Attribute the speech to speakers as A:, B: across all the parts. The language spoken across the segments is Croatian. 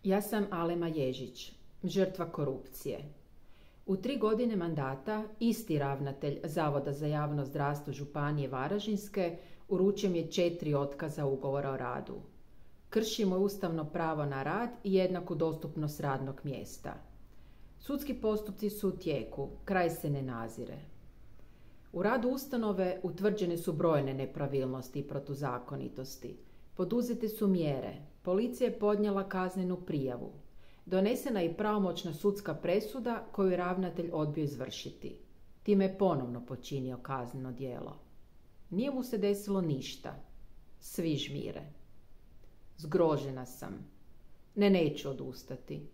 A: Ja sam Alema Ježić, žrtva korupcije. U 3 godine mandata isti ravnatelj Zavoda za javno zdravstvo Županije Varaždinske uručio mi je 4 otkaza ugovora o radu. Kršimo ustavno pravo na rad i jednaku dostupnost radnog mjesta. Sudski postupci su u tijeku, kraj se ne nazire. U radu ustanove utvrđene su brojne nepravilnosti i protuzakonitosti. Poduzete su mjere, policija je podnijela kaznenu prijavu. Donesena je i pravomoćna sudska presuda koju je ravnatelj odbio izvršiti. Time je ponovno počinio kazneno djelo. Nije mu se desilo ništa. Svi žmire. Zgrožena sam. Neću odustati.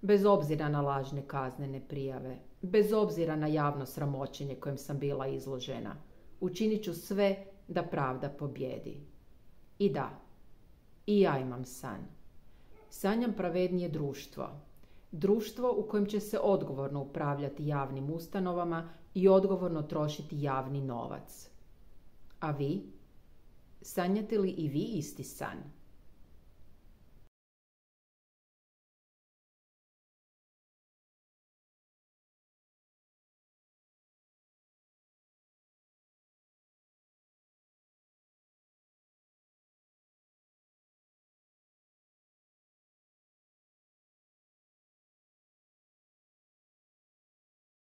A: Bez obzira na lažne kaznene prijave, bez obzira na javno sramoćenje kojem sam bila izložena, učinit ću sve da pravda pobjedi. I da, i ja imam san. Sanjam pravednije društvo. Društvo u kojem će se odgovorno upravljati javnim ustanovama i odgovorno trošiti javni novac. A vi? Sanjate li i vi isti san?